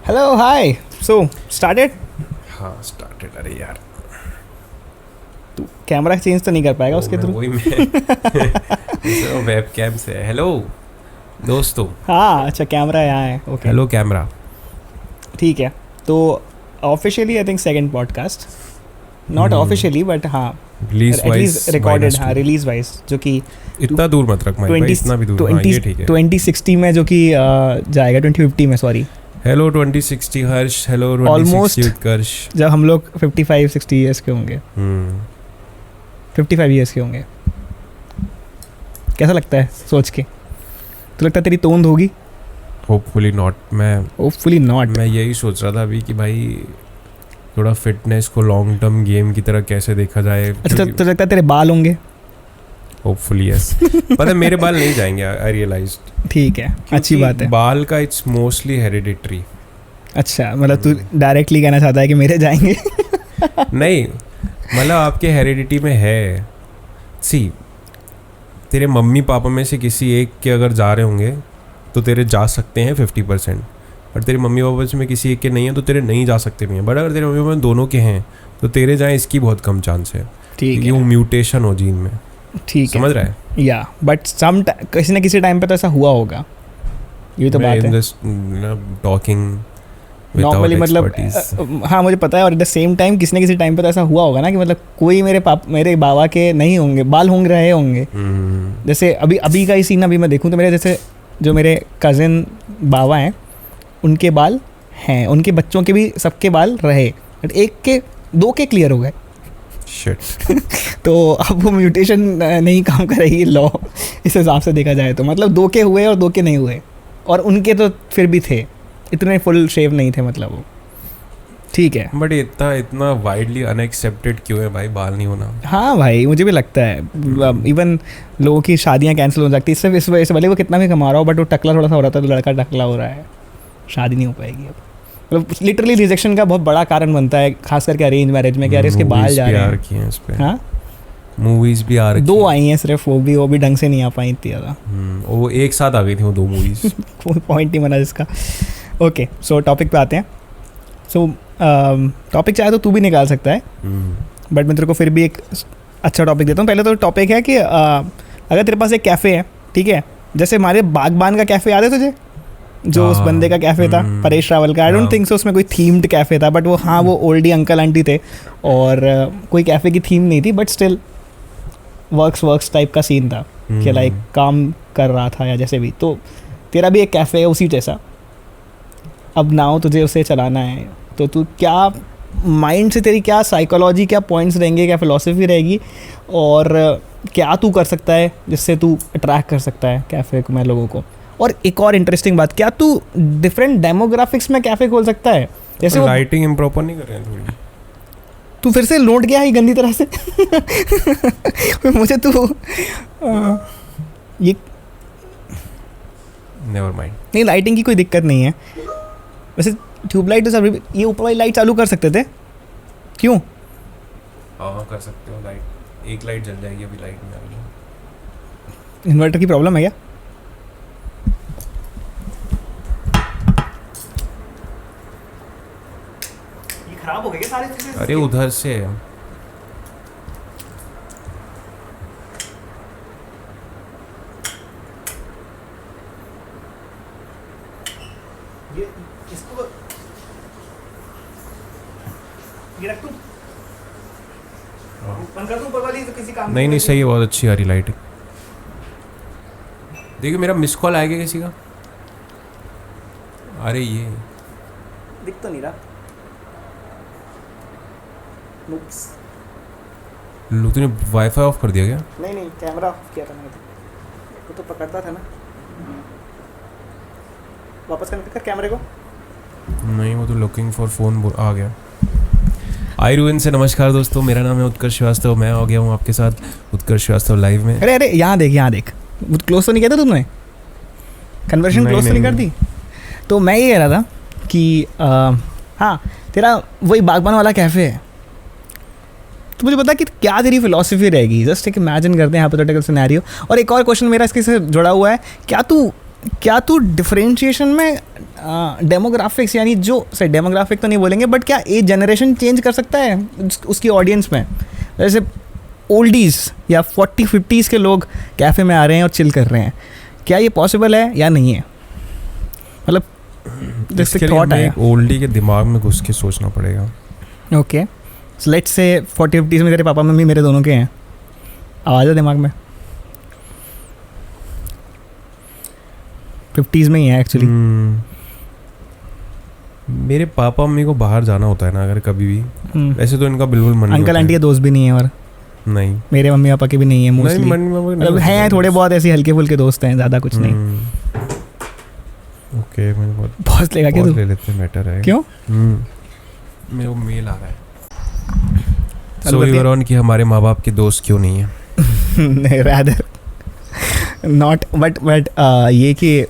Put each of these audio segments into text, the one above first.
Hello hi so started. हाँ started. अरे यार तू कैमरा चेंज तो नहीं कर पाएगा उसके थ्रू? वही मैं वेब कैम से। हेलो दोस्तों। हाँ अच्छा कैमरा यहाँ है। Okay hello camera. ठीक है तो officially I think second podcast, not officially but हाँ रिलीज वाइज रिकॉर्डेड, हाँ रिलीज वाइज, जो कि इतना दूर मत रख भाई, इतना भी दूर। हाँ ये ठीक है। 2060 में जो कि जाएगा 2050 में, सॉरी। हेलो 2060 हर्ष। हेलो Almost 2060 उत्कर्ष। जब हम लोग 55-60 ईयर्स के होंगे, 55 ईयर्स के होंगे। कैसा लगता है सोच के? तो लगता है तेरी तोंद होगी? Hopefully not. Hopefully not. मैं यही सोच रहा था अभी कि भाई थोड़ा फिटनेस को लॉन्ग टर्म गेम की तरह कैसे देखा जाए। अच्छा तो लगता है तेरे बाल होंगे? Hopefully yes. पता है मेरे बाल नहीं जाएंगे, आई रियलाइज्ड। ठीक है, अच्छी बात है। बाल का इट्स मोस्टली हेरिडिटरी। अच्छा मतलब तू डायरेक्टली कहना चाहता है कि मेरे जाएंगे? नहीं मतलब आपके हेरिडिटी में है। सी तेरे मम्मी पापा में से किसी एक के अगर जा रहे होंगे तो तेरे जा सकते हैं 50%, और तेरे मम्मी पापा में किसी एक के नहीं है तो तेरे नहीं जा सकते भी हैं। बट अगर तेरे मम्मी पापा दोनों के हैं तो तेरे जाएँ इसकी बहुत कम चांस है। ठीक है, वो म्यूटेशन हो जीन में। ठीक है, समझ रहा है? या बट सम किसी ना किसी टाइम पे तो ऐसा हुआ होगा, ये तो बात है। टॉकिंग नॉर्मली मतलब हाँ मुझे पता है, और एट द सेम टाइम किसी न किसी टाइम पे तो ऐसा हुआ होगा ना कि मतलब कोई मेरे बाबा के नहीं होंगे, बाल होंगे, रहे होंगे। जैसे अभी का ही सीन अभी मैं देखूँ तो मेरे जैसे जो मेरे कज़िन बाबा हैं उनके बाल हैं, उनके बच्चों के भी सबके बाल रहे, बट एक के दो के क्लियर हो गए। शिट। तो अब वो म्यूटेशन नहीं काम करेगी लॉ, इस हिसाब से देखा जाए तो। मतलब दो के हुए और दो के नहीं हुए, और उनके तो फिर भी थे, इतने फुल शेव नहीं थे मतलब वो। ठीक है बट इतना वाइडली अनएक्सेप्टेड क्यों है भाई बाल नहीं होना? हाँ भाई मुझे भी लगता है। इवन लोगों की शादियां कैंसिल हो जाती है सिर्फ इस वजह से, भले वो कितना भी कमा रहा हो बट वो टकला थोड़ा सा हो रहा था तो लड़का टकला हो रहा है, शादी नहीं हो पाएगी अब। मतलब लिटरली रिजेक्शन का बहुत बड़ा कारण बनता है, खास करके अरेंज मैरिज में, कि यार इसके बाल जा रहे हैं। हाँ मूवीज भी आ रही, दो आई हैं सिर्फ, वो भी ढंग से नहीं आ पाई इतनी ज़्यादा। वो एक साथ आ गई थी वो दो मूवीज। कोई पॉइंट नहीं बना जिसका। ओके सो टॉपिक पे आते हैं। सो टॉपिक चाहे तो तू भी निकाल सकता है, बट मैं तेरे को फिर भी एक अच्छा टॉपिक देता हूँ। पहले तो टॉपिक है कि अगर तेरे पास एक कैफ़े है, ठीक है, जैसे हमारे बागबान का कैफ़े याद है तुझे, जो उस बंदे का कैफ़े था परेश रावल का। आई डोंट थिंक सो उसमें कोई थीम्ड कैफ़े था, बट वो हाँ वो ओल्डी अंकल आंटी थे और कोई कैफ़े की थीम नहीं थी, बट स्टिल वर्क्स टाइप का सीन था कि लाइक काम कर रहा था या जैसे भी। तो तेरा भी एक कैफ़े है उसी जैसा, अब नाउ तुझे उसे चलाना है, तो तू क्या माइंड से, तेरी क्या साइकोलॉजी, क्या पॉइंट्स रहेंगे, क्या फ़िलॉसफी रहेगी, और क्या तू कर सकता है जिससे तू अट्रैक्ट कर सकता है कैफ़े को में लोगों को। और एक और इंटरेस्टिंग बात, क्या तू डिफरेंट डेमोग्राफिक्स में कैफ़े खोल सकता है? जैसे वो लाइटिंग इम्प्रॉपर नहीं कर रहे हैं थोड़ी? तू फिर से लौट गया ही गंदी तरह से। मुझे तू ये नेवर माइंड। नहीं, लाइटिंग की कोई दिक्कत नहीं है वैसे। ट्यूबलाइट तो सब, ये ऊपर वाली लाइट चालू कर सकते थे, क्यों? हाँ कर सकते हो। लाइट एक लाइट जल जाएगी, अभी लाइट में आ गई। इन्वर्टर की प्रॉब्लम है क्या? ये खराब हो गए सारे चीजें। अरे उधर से ये इसको ये रख दूं, बंद कर दूं ऊपर वाली, तो किसी काम नहीं सही है, बहुत अच्छी आ रही लाइटिंग। देखिए मेरा मिस कॉल आएगा किसी का। अरे ये दिख तो नहीं रहा। लो तूने वाईफाई ऑफ कर दिया क्या? नहीं कैमरा ऑफ किया था मैंने, वो तो पकड़ता था ना। वापस कनेक्ट कर कैमरे को। नहीं वो तो लुकिंग फॉर फोन आ गया। आई रूइन से नमस्कार दोस्तों, मेरा नाम है उत्कर्ष श्रीवास्तव, मैं आ गया हूँ आपके साथ उत्कर्ष श्रीवास्तव लाइव में। अरे यहाँ देख क्लोज तो नहीं कहता तुमने, कन्वर्शन क्लोज तो नहीं कर दी? तो मैं ये कह रहा था कि हाँ तेरा वही बागबान वाला कैफ़े है, तो मुझे पता कि क्या तेरी फिलॉसफी रहेगी। जस्ट एक इमेजिन करते हैं हाइपोथेटिकल सिनेरियो। और एक और क्वेश्चन मेरा इसके से जुड़ा हुआ है, क्या तू क्या तू डिफरेंशिएशन में डेमोग्राफिक्स यानी जो सही डेमोग्राफिक तो नहीं बोलेंगे बट क्या एज जनरेशन चेंज कर सकता है उसकी ऑडियंस में? जैसे ओल्डीज़ या 40-50s के लोग कैफ़े में आ रहे हैं और चिल कर रहे हैं, क्या ये पॉसिबल है या नहीं है? मतलब इसके लिए हमें एक ओल्डी के दिमाग में घुस के सोचना पड़ेगा. Okay, so let's say 40-50s में तेरे पापा मम्मी मेरे दोनों के हैं, आवाज़ है दिमाग में 50s में ही है एक्चुअली. मेरे पापा मम्मी को बाहर जाना होता है ना अगर कभी भी, वैसे तो इनका बिल्कुल मन नहीं. अंकल आंटी के दोस्त भी नहीं है और नहीं, मेरे मम्मी पापा के भी नहीं है मोस्टली. मतलब हैं थोड़े बहुत ऐसे हल्के फुल्के दोस्त हैं, ज़्यादा कुछ नहीं. ओके, मैंने बहुत लेगा क्या तू? ले लेते मैटर है. क्यों? मेरे को मेल आ रहा है. सो वी वर ऑन कि हमारे माँ बाप के दोस्त क्यों नहीं है. rather not but ये कि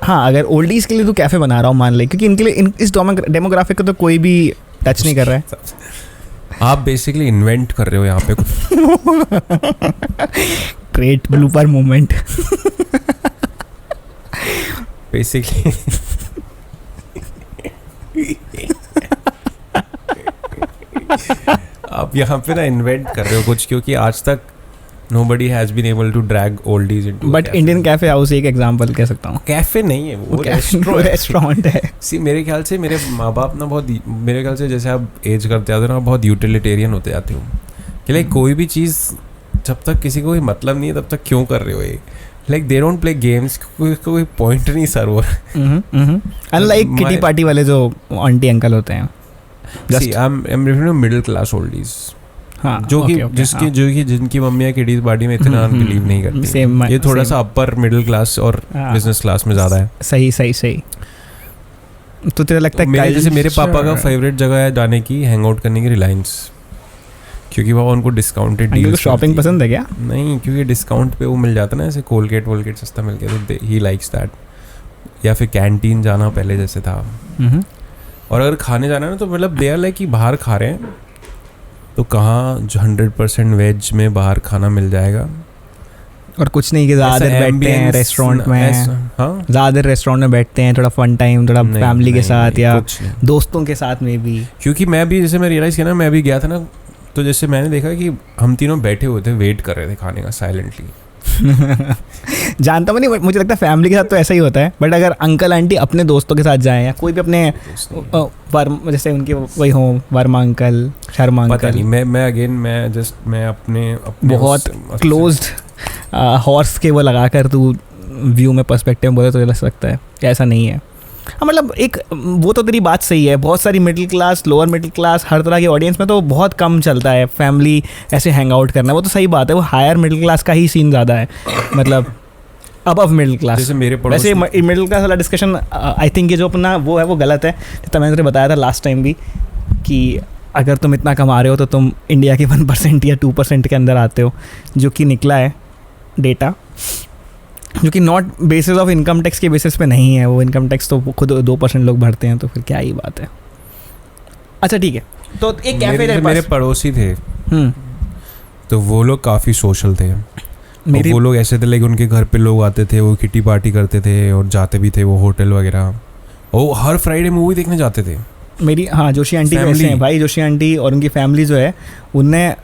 हाँ, अगर ओल्डीज़ के लिए तू कैफ़े बना रहा हूँ मान ले, क्योंकि इनके लिए इस डेमोग्राफिक को तो कोई भी टच नहीं कर रहा है. आप बेसिकली इन्वेंट कर रहे हो यहाँ पे कुछ. Great blooper moment. बेसिकली आप यहाँ पे ना इन्वेंट कर रहे हो कुछ, क्योंकि आज तक nobody has been able to drag oldies into. But Indian cafe house एक एग्जांपल कह सकता हूँ. कैफे नहीं है वो, रेस्टोरेंट है. सी मेरे ख्याल से मेरे माँ बाप ना बहुत, मेरे ख्याल से जैसे आप एज करते जाते हो ना बहुत यूटिलिटेरियन होते जाते हो कि लाइक कोई भी चीज़ जब तक किसी को कोई मतलब नहीं है तब तक क्यों कर रहे हो ये. Like they don't play games, कोई पॉइंट नहीं सर्वर. अनलाइक किटी पार्टी वाले जो आंटी अंकल होते हैं. See I am referring to middle class oldies. हाँ, जो कि जिसकी जो कि जिनकी मम्मियाँ किडीज पार्टी में इतना बिलीव नहीं करती. ये थोड़ा सा अपर मिडिल क्लास और बिजनेस क्लास में ज़्यादा है. सही. तो तेरा लगता है मेरे जैसे मेरे पापा का फेवरेट जगह है जाने की, हैंग आउट करने की, रिलायंस. क्योंकि वहाँ उनको डिस्काउंटेड डील. शॉपिंग पसंद है क्या? नहीं, क्योंकि डिस्काउंट पे वो मिल जाता ना, ऐसे कोलगेट सस्ता मिल गया तो ही लाइक्स दैट. या फिर कैंटीन जाना पहले जैसे था. और अगर खाने जाना है ना तो मतलब दे आर लाइक कि बाहर खा रहे हैं तो कहाँ जो 100% वेज में बाहर खाना मिल जाएगा. और कुछ नहीं कि ज़्यादा बैठते हैं रेस्टोरेंट में. हाँ, ज़्यादा रेस्टोरेंट में बैठते हैं, थोड़ा फन टाइम, थोड़ा फैमिली के साथ या दोस्तों के साथ में भी. क्योंकि मैं भी जैसे मैं रियलाइज़ किया ना, मैं भी गया था ना, तो जैसे मैंने देखा कि हम तीनों बैठे हुए थे, वेट कर रहे थे खाने का साइलेंटली. जानता हूँ नहीं, मुझे लगता है फैमिली के साथ तो ऐसा ही होता है. बट अगर अंकल आंटी अपने दोस्तों के साथ जाएं या कोई भी अपने जैसे उनके वही हो, वर्मा अंकल, शर्मा अंकल. पता नहीं, मैं अपने बहुत क्लोज्ड हॉर्स के वो लगाकर तू व्यू में पर्सपेक्टिव बोले तो लग सकता है ऐसा नहीं है. हाँ, मतलब एक वो तो तेरी बात सही है. बहुत सारी middle class, lower middle class, हर तरह की ऑडियंस में तो बहुत कम चलता है फैमिली ऐसे हैंग आउट करना. वो तो सही बात है. वो हायर मिडिल क्लास का ही सीन ज़्यादा है, मतलब अबव मिडिल क्लास. जैसे मेरे वैसे मिडिल क्लास वाला डिस्कशन आई थिंक ये जो अपना वो है वो गलत है. तो मैंने बताया था लास्ट टाइम भी कि अगर तुम इतना कमा रहे हो तो तुम इंडिया के 1% या 2% के अंदर आते हो, जो कि निकला है डेटा, जो कि not basis of income tax के बेसिस पे नहीं है. वो इनकम टैक्स तो खुद 2% लोग भरते हैं, तो फिर क्या ही बात है. अच्छा ठीक है, तो एक कैफे मेरे पड़ोसी थे, तो वो लोग काफ़ी सोशल थे. वो लोग ऐसे थे लाइक उनके घर पे लोग आते थे, वो किटी पार्टी करते थे और जाते भी थे वो होटल वगैरह. वो हर फ्राइडे मूवी देखने जाते थे. मेरी जोशी आंटी वैसे हैं भाई. जोशी आंटी और उनकी फैमिली जो है, उनने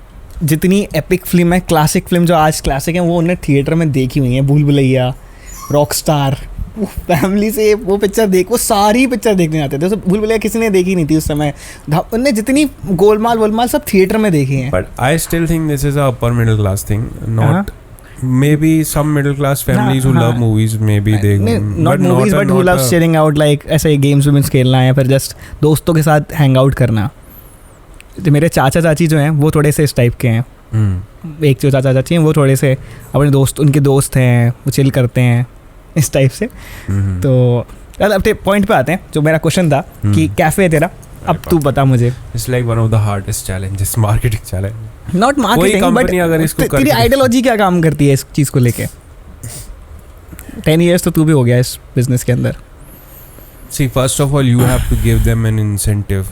जितनी एपिक फिल्म है, क्लासिक फिल्म जो आज क्लासिक है, वो उन्हें थिएटर में देखी हुई है. भूल भुलैया, रॉकस्टार, वो फैमिली से वो पिक्चर वो सारी पिक्चर देखने जाते थे. तो भूल भुलैया किसी ने देखी नहीं थी उस समय. उनने जितनी गोलमाल सब थिएटर में देखी हैं. But I still think this is a upper middle class thing, not maybe some middle class families who love movies, maybe they not movies but who love chilling out, like ऐसे games वेम्स खेलना या फिर just दोस्तों के साथ hang out करना. तो मेरे चाचा चाची जो हैं वो थोड़े से इस टाइप के हैं. एक जो चाचा चाची हैं वो थोड़े से अपने दोस्त, उनके दोस्त हैं, वो चिल करते हैं इस टाइप से. तो अब पॉइंट पे आते हैं. जो मेरा क्वेश्चन था कि कैफ़े है तेरा, अब तू बता मुझे. It's like one of the hardest challenges, marketing challenge. Not marketing but अगर इसको तेरी आइडियोलॉजी क्या काम करती है इस चीज़ को लेके? 10 years तो तू भी हो गया इस बिजनेस के अंदर. See, first of all, you have to give them an incentive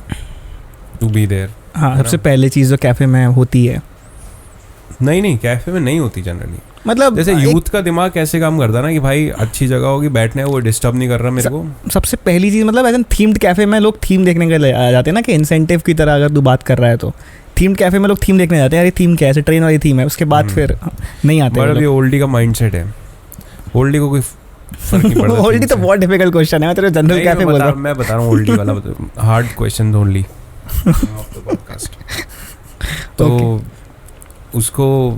to be there. हाँ, सबसे पहले चीज़ जो कैफ़े में होती है. नहीं कैफ़े में नहीं होती जनरली. मतलब जैसे यूथ का दिमाग कैसे काम करता है ना कि भाई अच्छी जगह होगी बैठने है, वो डिस्टर्ब नहीं कर रहा मेरे को। सबसे पहली चीज़ मतलब एज एन थीम्ड कैफ़े में लोग थीम देखने के लिए आ जाते हैं ना, कि इंसेंटिव की तरह अगर तू बात कर रहा है तो थीम्ड कैफ़े में लोग थीम देखने जाते हैं, यार ये थीम क्या है, ट्रेन वाली थीम है, उसके बाद फिर नहीं आते। बट अभी ओल्डी का माइंडसेट है, ओल्डी को कोई फर्क नहीं पड़ता। ओल्डी तो बहुत डिफिकल्ट क्वेश्चन है, मैं तेरे जनरल कैफ़े बोल रहा हूँ। मैं बता रहा हूँ ओल्डी वाला हार्ड क्वेश्चन ओनली पॉडकास्ट। तो उसको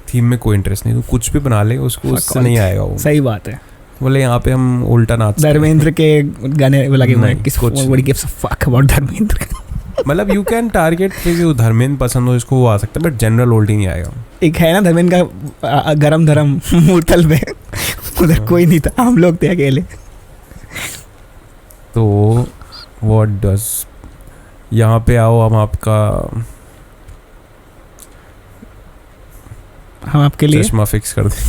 थीम में कोई इंटरेस्ट नहीं, तो कुछ भी बना ले उसको, उससे नहीं आएगा वो। सही बात है। बोले यहाँ पे हम उल्टा नाच, धर्मेंद्र के गाने लगे हुए हैं, किस what gives a fuck about Dharmendra. मतलब यू कैन टारगेट कि धर्मेंद्र पसंद हो इसको, वो आ सकता है, बट जनरल ओल्डी नहीं आएगा। एक है ना धर्मेंद्र का गरम धर्म मूर्तल में, उधर कोई नहीं था, हम लोग थे अकेले। तो व्हाट डज, यहाँ पे आओ हम आपका, हम आपके लिए चश्मा फिक्स कर दें।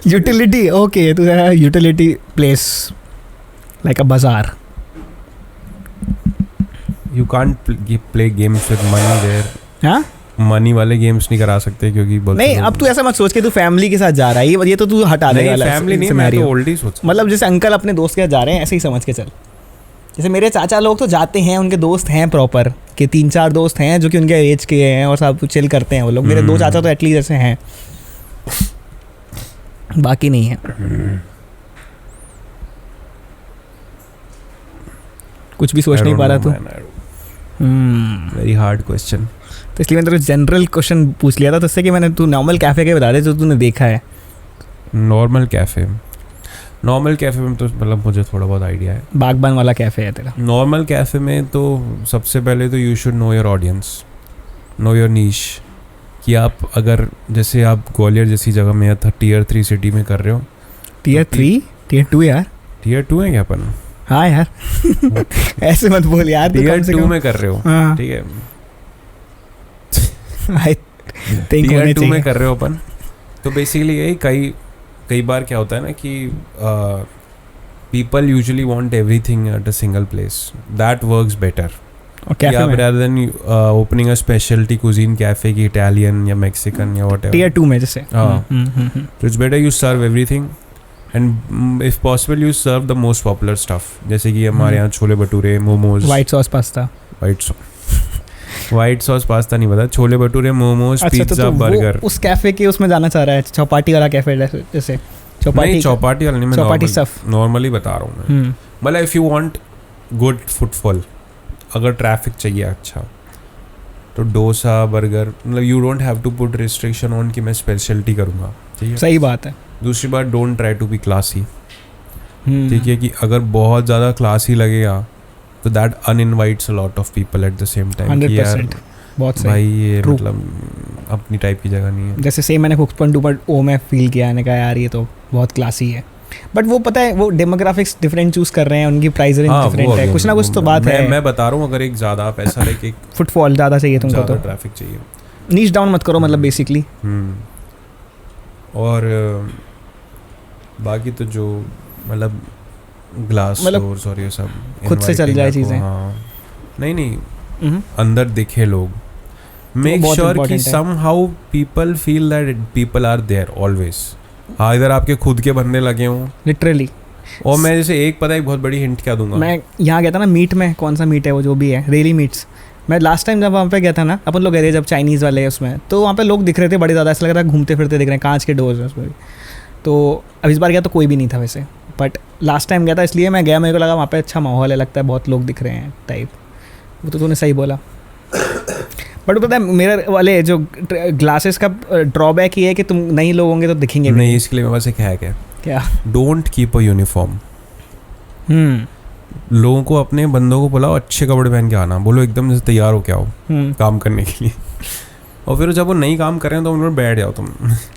यूटिलिटी, ओके, तो utility place like a bazaar. You can't play games with money there. हाँ, मनी वाले गेम्स नहीं करा सकते क्योंकि नहीं, अब तू ऐसा मत सोच के तू फैमिली के साथ जा रहा है, ये तो तू हटा देगा। नहीं फैमिली नहीं, मैं तो ओल्ड ही सोच, मतलब जैसे अंकल अपने दोस्त के साथ जा रहे हैं ऐसे ही समझ के चल। जैसे मेरे चाचा लोग तो जाते हैं, उनके दोस्त हैं प्रॉपर के 3-4 दोस्त हैं जो कि उनके एज के हैं और सब चिल करते हैं वो लोग। मेरे 2 चाचा तो एटलीस्ट ऐसे हैं, बाकी नहीं है। कुछ भी सोच नहीं पा रहा तू। Very hard question. तो इसलिए मैंने तेरे जनरल क्वेश्चन पूछ लिया था, तो इससे कि मैंने तू नॉर्मल कैफ़े के बता दे जो तूने देखा है। नॉर्मल कैफ़े में तो मतलब मुझे थोड़ा बहुत आइडिया है। बागबान वाला कैफ़े है तेरा। नॉर्मल कैफ़े में तो सबसे पहले तो you should know your audience, know your niche. कि आप अगर जैसे आप ग्वालियर जैसी जगह में या Tier 3 सिटी में कर रहे हो। Tier 3? Tier 2 यार। Tier 2 है क्या अपन? हाँ यार ऐसे मत बोल यार। Tier 2 में कर रहे हो, ठीक है। Tier 2 में कर रहे हो अपन, तो बेसिकली यही कई बार क्या होता है ना कि people usually want everything at a single place, that works better. rather than opening a specialty cuisine cafe की इटालियन या मैक्सिकन या whatever, Tier 2 में जैसे, तो it's better you serve everything and if possible you serve the most popular stuff, जैसे कि हमारे यहाँ chole bhature, momos, white sauce pasta, white sauce pasta नहीं पता, छोले भटूरे, मोमोज, पिज्जा, बर्गर। उस कैफे के उसमें जाना चाह रहा है, चौपाटी वाला कैफे जैसे। चौपाटी वाला नहीं, मैं चौपाटी स्टफ नॉर्मली बता रहा हूँ मैं। मतलब if you want good footfall, अगर ट्रैफिक चाहिए अच्छा, तो डोसा, बर्गर, मतलब you don't have to put restriction on कि मैं स्पेशलिटी करूँगा, ठीक है। सही बात है। दूसरी बात, don't try to be classy, ठीक है, कि अगर बहुत ज़्यादा क्लासी लगेगा तो that uninvites a lot of people at the same time. 100% बहुत सही भाई ये मतलब अपनी टाइप की जगह नहीं है। जैसे सेम मैंने 6.2 में फील किया, मैंने कहा यार ये तो बहुत क्लासी है, बट वो पता है वो डेमोग्राफिक्स डिफरेंट चूज कर रहे हैं, उनकी प्राइस रेंज डिफरेंट है, कुछ ना कुछ तो बात है। मैं बता रहा हूँ, अगर एक ज़्यादा पैसा लेके फुटफॉल ज़्यादा चाहिए तुमको तो ट्रैफिक चाहिए, नीच डाउन मत करो, मतलब बेसिकली। और बाकी तो जो मतलब ग्लास डोर्स और ये सब खुद से चल जाए चीज़ें। नहीं अंदर दिखे लोग, मेक श्योर कि somehow people feel that people are there always. हाँ, इधर आपके खुद के बंदे लगे हों लिटरली। और मैं जैसे एक पता है बहुत बड़ी हिंट क्या दूंगा, मैं यहाँ गया था ना मीट में, कौन सा मीट है वो जो भी है, रेली मीट्स। मैं लास्ट टाइम जब वहाँ पे गया था ना, अपन लोग गए थे जब चाइनीज़ वाले उसमें, तो वहाँ पे लोग दिख रहे थे बड़े ज़्यादा, ऐसा लग रहा है घूमते फिरते दिख रहे हैं, कांच के डोर्स हैं उसमें भी। तो अब इस बार गया तो कोई भी नहीं था वैसे, बट लास्ट टाइम गया था इसलिए मैं गया, मेरे को लगा वहाँ पे अच्छा माहौल है, लगता है बहुत लोग दिख रहे हैं टाइप। वो तो तूने सही बोला। बट पता है मेरे वाले जो ग्लासेस का ड्रॉबैक ये है कि तुम नहीं लोग होंगे तो दिखेंगे भी नहीं। इसके लिए मेरे पास एक हैक है। क्या? Don't keep a uniform. लोगों को, अपने बंदों को बुलाओ अच्छे कपड़े पहन के आना, बोलो एकदम जैसे तैयार हो के आओ काम करने के लिए। और फिर जब वो नहीं काम कर रहे हैं तो उन पर बैठ जाओ तुम।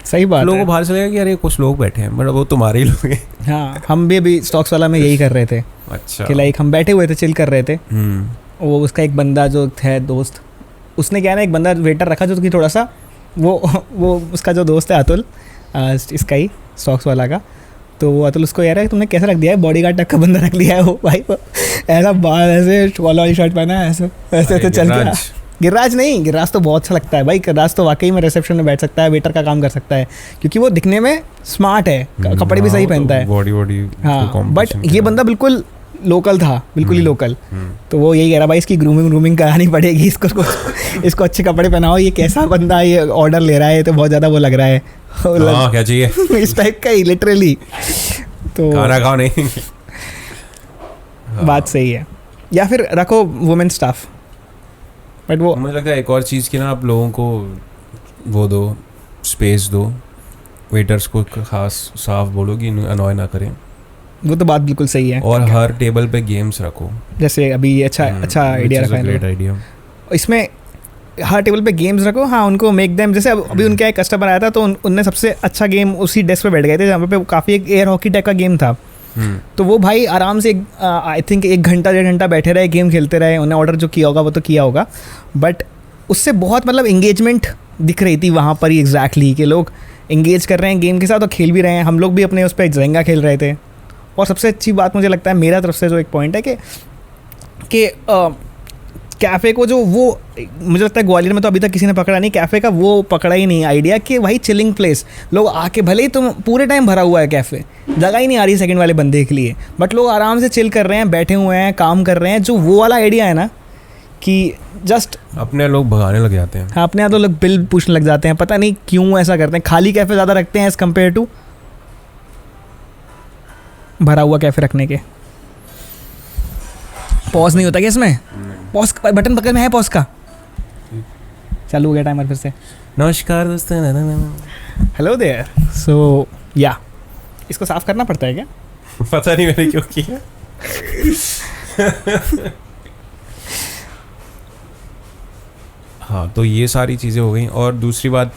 सही बात है। लोगों को बाहर से लगेगा कि अरे कुछ लोग बैठे हैं, बट वो तुम्हारे ही लोग हैं। हाँ, हम भी अभी स्टॉक्स वाला में यही कर रहे थे। अच्छा। कि लाइक हम बैठे हुए थे, चिल कर रहे थे। वो उसका एक बंदा जो है दोस्त, उसने क्या है ना, एक बंदा वेटर रखा जो कि थोड़ा सा वो उसका जो दोस्त है अतुल, इसका ही स्टॉक्स वाला का, तो वो अतुल उसको यार तुमने कैसे रख दिया है, बॉडीगार्ड तक का बंदा रख लिया है वो भाई को, ऐसा बाल ऐसे कॉलर वाली शर्ट पहना है, ऐसे ऐसे चल के गिरिराज नहीं, गिरिराज तो बहुत अच्छा लगता है भाई। गिरिराज तो वाकई में रिसेप्शन में बैठ सकता है, वेटर का काम कर सकता है, क्योंकि वो दिखने में स्मार्ट है, कपड़े भी सही पहनता है। बॉडी हाँ, बट ये बंदा बिल्कुल लोकल था, बिल्कुल ही लोकल। तो वो यही कह रहा भाई इसकी ग्रूमिंग करानी पड़ेगी, इसको अच्छे कपड़े पहनाओ, ये कैसा बंदा ये ऑर्डर ले रहा है, तो बहुत ज़्यादा वो लग रहा है। क्या चाहिए इस टाइप का ही लिटरली। तो खाना खाओ नहीं। बात सही है, या फिर रखो वुमेन स्टाफ। बट वो मुझे लगता है एक और चीज़ की ना, आप लोगों को वो दो, स्पेस दो, वेटर्स को खास साफ बोलो कि अनॉय ना करें। वो तो बात बिल्कुल सही है। और हर टेबल पे गेम्स रखो, जैसे अभी ये अच्छा आइडिया रखा है। Great idea. इसमें हर टेबल पे गेम्स रखो। हाँ, उनको मेक देम, जैसे अभी उनका एक कस्टमर आया था तो उनने सबसे अच्छा गेम उसी डेस्क पे बैठ गए थे जहाँ पे काफ़ी एक एयर हॉकी टाइप का गेम था। तो वो भाई आराम से आई थिंक 1 घंटा 1.5 घंटा बैठे रहे, गेम खेलते रहे। उन्हें ऑर्डर जो किया होगा वो तो किया होगा, बट उससे बहुत मतलब इंगेजमेंट दिख रही थी वहाँ पर ही एग्जैक्टली, कि लोग इंगेज कर रहे हैं गेम के साथ और खेल भी रहे हैं। हम लोग भी अपने उस पर जेंगा खेल रहे थे। और सबसे अच्छी बात मुझे लगता है मेरा तरफ से जो एक पॉइंट है कि कैफ़े को जो वो, मुझे लगता है ग्वालियर में तो अभी तक किसी ने पकड़ा नहीं, कैफ़े का वो पकड़ा ही नहीं आइडिया कि भाई चिलिंग प्लेस, लोग आके भले ही तुम पूरे टाइम भरा हुआ है कैफ़े, जगह ही नहीं आ रही सेकंड वाले बंदे के लिए, बट लोग आराम से चिल कर रहे हैं, बैठे हुए हैं, काम कर रहे हैं। जो वो वाला आइडिया है ना कि जस्ट अपने लोग भगाने लग जाते हैं। हाँ, अपने यहाँ तो लोग बिल पूछने लग जाते हैं, पता नहीं क्यों ऐसा करते हैं। खाली कैफ़े ज़्यादा रखते हैं एज़ कम्पेयर टू भरा हुआ कैफ़े रखने के। पॉज नहीं होता क्या इसमें? पॉज बटन पकड़ में है पॉज का? चालू हो गया टाइमर फिर से। नमस्कार दोस्तों। Hello there. सो या इसको साफ करना पड़ता है क्या? पता नहीं मैंने क्यों किया। हाँ, तो ये सारी चीज़ें हो गई। और दूसरी बात,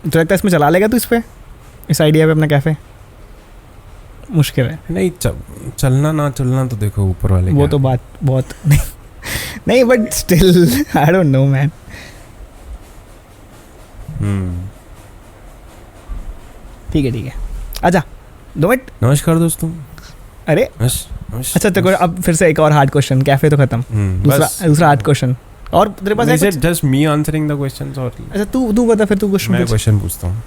तो लगता है इसमें चला लेगा तू इस पे, इस आइडिया पे अपना कैफ़े? मुश्किल है। नहीं, चलना ना चलना तो देखो ऊपर वाले। वो तो बात बहुत नहीं, but still I don't know man. ठीक है, आजा 2 मिनट। नमस्कार दोस्तों। अरे अच्छा, तो अब फिर से एक और हार्ड क्वेश्चन। कैफे तो खत्म, दूसरा हार्ड क्वेश्चन। और तेरे पास है just me answering the questions? और अच्छा, तू बता फिर, तू मैं क्वेश्चन पूछता हूँ।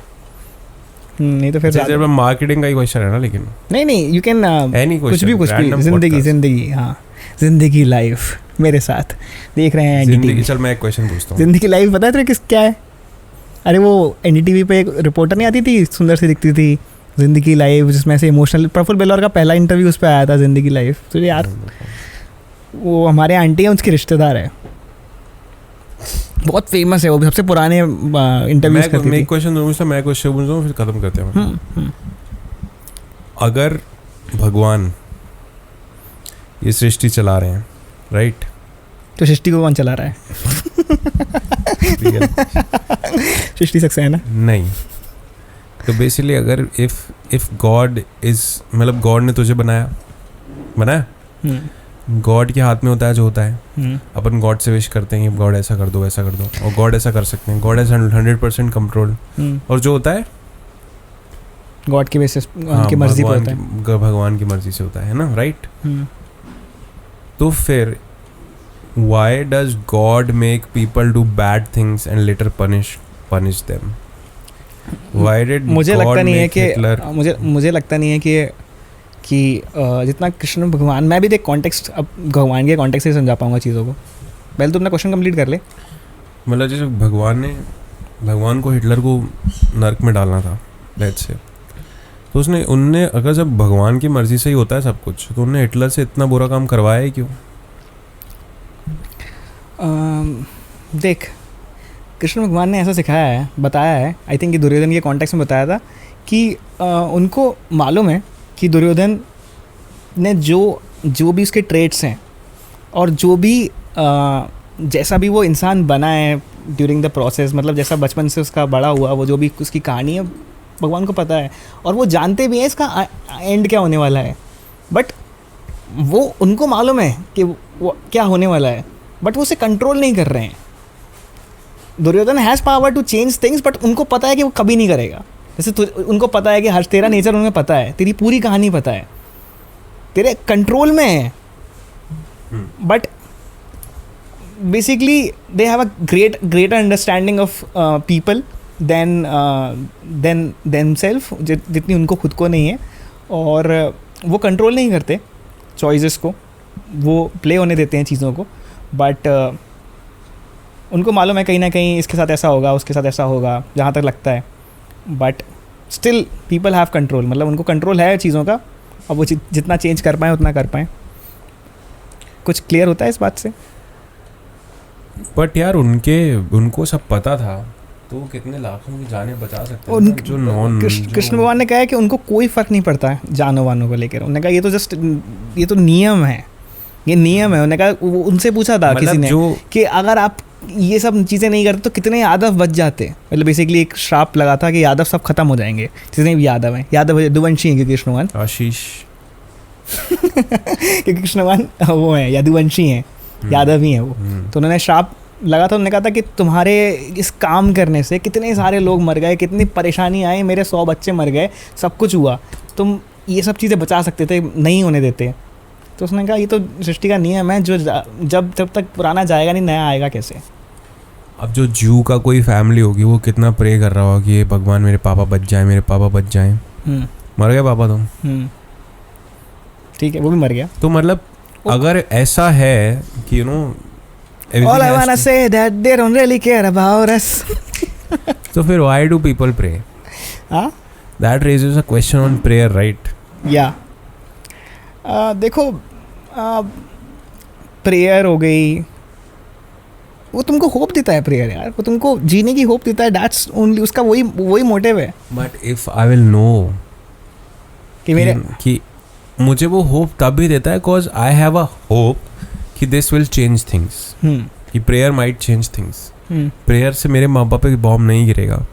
नहीं तो फिर जैसे मार्केटिंग का ही क्वेश्चन है ना, लेकिन नहीं यू कैन एनी क्वेश्चन, कुछ भी। जिंदगी हाँ, जिंदगी लाइफ मेरे साथ देख रहे हैं जिंदगी। चल मैं एक क्वेश्चन पूछता हूँ। जिंदगी लाइफ पता है तेरे क्या है? अरे वो एनडीटीवी पे एक रिपोर्टर नहीं आती थी, सुंदर सी दिखती थी, जिंदगी लाइफ, जिसमें से इमोशनल, प्रफुल्ल बेलौर का पहला इंटरव्यू उस पर आया था, जिंदगी लाइफ। तो यार वो हमारे आंटी है, उसके रिश्तेदार है, बहुत फेमस है वो भी, सबसे पुराने इंटरव्यूज करती थी। मैं क्वेश्चन दूंगा, मैं क्वेश्चन पूछूं, फिर खत्म करते हैं। अगर भगवान ये सृष्टि चला रहे हैं, राइट, तो सृष्टि को कौन चला रहा है? सृष्टि सक्सेस है ना? नहीं, तो बेसिकली अगर इफ गॉड इज, मतलब गॉड ने तुझे बनाया, गॉड के हाथ में होता है जो होता है। अपन गॉड से विश करते हैं कि गॉड ऐसा कर दो, वैसा कर दो, और गॉड ऐसा कर सकते हैं। गॉड हैज 100% कंट्रोल, और जो होता है गॉड की बेसिस, उनकी मर्जी पे होता है, भगवान की मर्जी से होता है ना, राइट? तो फिर why does God make people do bad things and later punish them? Why did मुझे God लगता नहीं है make कि Hitler? मुझे लगता नहीं है कि जितना कृष्ण भगवान, मैं भी देख कॉन्टेक्स्ट, अब भगवान के कॉन्टेक्स्ट से समझा पाऊंगा चीज़ों को। पहले तो अपना क्वेश्चन कंप्लीट कर ले। मतलब जैसे भगवान को हिटलर को नर्क में डालना था, लेट्स से, तो उनने अगर जब भगवान की मर्जी से ही होता है सब कुछ, तो उन्होंने हिटलर से इतना बुरा काम करवाया ही क्यों? देख, कृष्ण भगवान ने ऐसा सिखाया है, बताया है, आई थिंक कि दुर्योधन के कॉन्टेक्स्ट में बताया था कि उनको मालूम है कि दुर्योधन ने जो भी उसके ट्रेट्स हैं और जो भी जैसा भी वो इंसान बना है ड्यूरिंग द प्रोसेस, मतलब जैसा बचपन से उसका बड़ा हुआ, वो जो भी उसकी कहानी है भगवान को पता है, और वो जानते भी हैं इसका एंड क्या होने वाला है। बट वो उनको मालूम है कि वो क्या होने वाला है, बट वो उसे कंट्रोल नहीं कर रहे हैं। Duryodhan has power to change things, but उनको पता है कि वो कभी नहीं करेगा। जैसे उनको पता है कि हर तेरा नेचर उन्हें पता है, तेरी पूरी कहानी पता है, तेरे कंट्रोल में है, but basically they have a greater understanding of people than themselves, जितनी उनको खुद को नहीं है, और वो कंट्रोल नहीं करते चॉइसेस को, वो प्ले होने देते हैं चीज़ों को, बट उनको मालूम है कहीं ना कहीं इसके साथ ऐसा होगा, उसके साथ ऐसा होगा, जहाँ तक लगता है, but still people have control, मतलब उनको कंट्रोल है चीज़ों का, अब वो जितना चेंज कर पाएँ उतना कर पाएँ. कुछ क्लियर होता है इस बात से? बट यार उनको सब पता था, तो वो कितने लाखों की जानें बचा सकते हैं जो नॉन. कृष्ण भगवान ने कहा है कि उनको कोई फ़र्क नहीं पड़ता है जानों वानों को लेकर. उन्होंने कहा ये तो नियम है, ये नियम है. उन्होंने कहा, उनसे पूछा था किसी ने कि अगर आप ये सब चीज़ें नहीं करते तो कितने यादव बच जाते. मतलब बेसिकली एक श्राप लगा था कि यादव सब खत्म हो जाएंगे, जितने भी यादव हैं. यादव यदुवंशी हैं क्योंकि कृष्ण भगवान आशीष क्योंकि कृष्ण भगवान वो हैं, यदुवंशी हैं, यादव ही हैं वो. तो उन्होंने श्राप लगा था. उन्होंने कहा था कि तुम्हारे इस काम करने से कितने सारे लोग मर गए, कितनी परेशानी आई, मेरे 100 बच्चे मर गए, सब कुछ हुआ, तुम ये सब चीज़ें बचा सकते थे, नहीं होने देते. तो उसने कहा ये तो सृष्टि का नियम है, जो जब तक पुराना जाएगा नहीं, नया आएगा कैसे. अब जो जू का कोई फैमिली होगी वो कितना प्रे कर रहा होगा कि ये भगवान मेरे पापा बच जाए, मेरे पापा बच जाएं. मर गए पापा तुम, ठीक है, वो भी मर गया. तो मतलब अगर ऐसा है कि you know all I wanna say that they don't really care about us. तो फिर why do people pray? That raises a question on prayer, right? Yeah. देखो, प्रेयर हो गई, वो तुमको होप देता है. प्रेयर यार, वो तुमको जीने की होप देता है. दैट्स ओनली, उसका वही मोटिव है. But if I will know कि मुझे वो होप तब भी देता है because I have a hope कि दिस विल चेंज थिंग्स, कि prayer might change things. Prayer से मेरे माँ बाप पे बॉम्ब नहीं गिरेगा,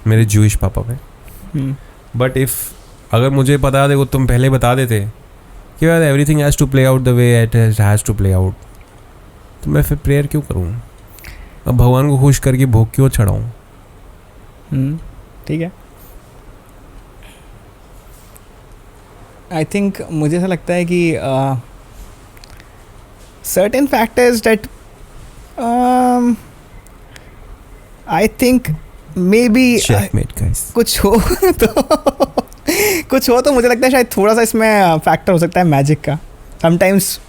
मेरे जूइश पापा पे. बट इफ अगर मुझे पता देखो तुम पहले बता देते कि यार everything has to play out the way it has to play out, तो मैं फिर प्रेयर क्यों करूँ? अब भगवान को खुश करके भोग क्यों चढ़ाऊँ? ठीक है. आई थिंक मुझे ऐसा लगता है कि certain factors that I think maybe checkmate guys. कुछ हो तो मुझे लगता है शायद थोड़ा सा इसमें फैक्टर हो सकता है मैजिक का. समटाइम्स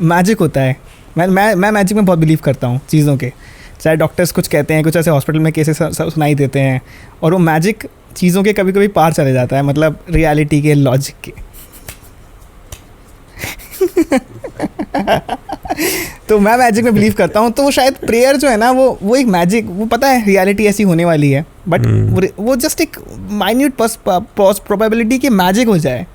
मैजिक होता है. मैं मैजिक में बहुत बिलीव करता हूँ चीज़ों के. चाहे डॉक्टर्स कुछ कहते हैं, कुछ ऐसे हॉस्पिटल में केसेस सुनाई देते हैं, और वो मैजिक चीज़ों के कभी कभी पार चले जाता है, मतलब रियलिटी के, लॉजिक के. तो मैं मैजिक में बिलीव करता हूँ. तो वो शायद प्रेयर जो है ना, वो एक मैजिक, वो पता है रियलिटी ऐसी होने वाली है, बट वो जस्ट एक माइन्यूट प्रोबेबिलिटी कि मैजिक हो जाए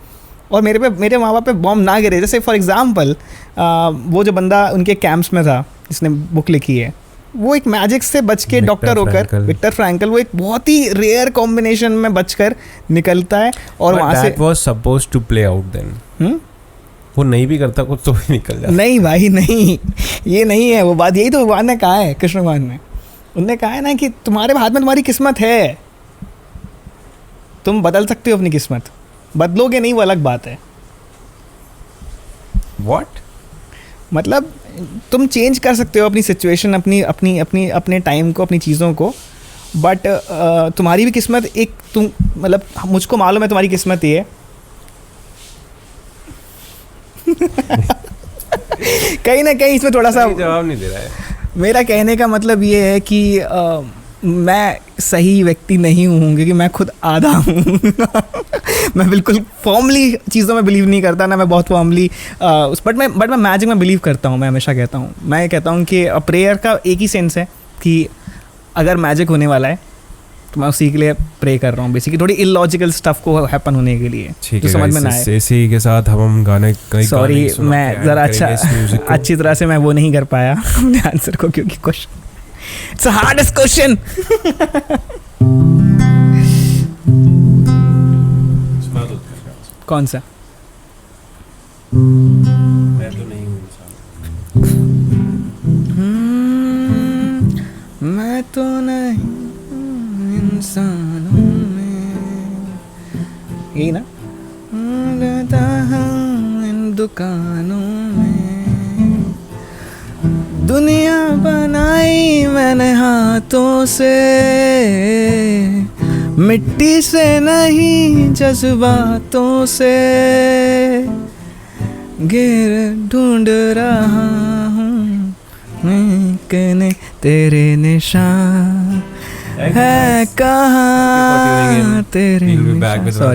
और मेरे माँ बाप पे बॉम्ब ना गिरे. जैसे फॉर एग्जांपल वो जो बंदा उनके कैंप्स में था जिसने बुक लिखी है, वो एक मैजिक से बच के डॉक्टर होकर, विक्टर फ्रैंकल, वो एक बहुत ही रेयर कॉम्बिनेशन में बचकर निकलता है. और वहाँ से was supposed to play out then. वो नहीं भी करता कुछ तो भी निकल जाता. नहीं भाई नहीं, ये नहीं है वो बात. यही तो भगवान ने कहा है, कृष्ण भगवान ने. उनने कहा है ना कि तुम्हारे हाथ में तुम्हारी किस्मत है, तुम बदल सकते हो अपनी किस्मत. बदलोगे नहीं वो अलग बात है. What? मतलब तुम चेंज कर सकते हो अपनी सिचुएशन, अपने टाइम को, अपनी चीज़ों को, बट तुम्हारी भी किस्मत एक, तुम मतलब मुझको मालूम है तुम्हारी किस्मत ये है. कहीं ना कहीं इसमें थोड़ा सा जवाब नहीं दे रहा है. मेरा कहने का मतलब ये है कि मैं सही व्यक्ति नहीं हूँ क्योंकि मैं खुद आधा हूँ. मैं बिल्कुल फॉर्मली चीज़ों में बिलीव नहीं करता ना, मैं बहुत फॉर्मली बट मैं मैजिक में बिलीव करता हूँ. मैं हमेशा कहता हूँ, मैं कहता हूँ कि प्रेयर का एक ही सेंस है कि अगर मैजिक होने वाला है तो मैं उसी के लिए प्रे कर रहा हूँ. बेसिकली थोड़ी इलॉजिकल स्टफ को हैपन होने के लिए, जो समझ में ना आए. इसी के साथ हम गाने सॉरी, मैं ज़रा अच्छी तरह से मैं वो नहीं कर पाया अपने आंसर को, क्योंकि question it's a hardest question. कौन सा? मैं तो नहीं हूँ मैं तो नहीं इंसानों में, यही ना. इन दुकानों में दुनिया बनाई मैंने हाथों से, मिट्टी से नहीं जज्बातों से, गिर ढूंढ रहा हूँ मैं तेरे निशान है कहाँ तेरे We'll be back with निशान.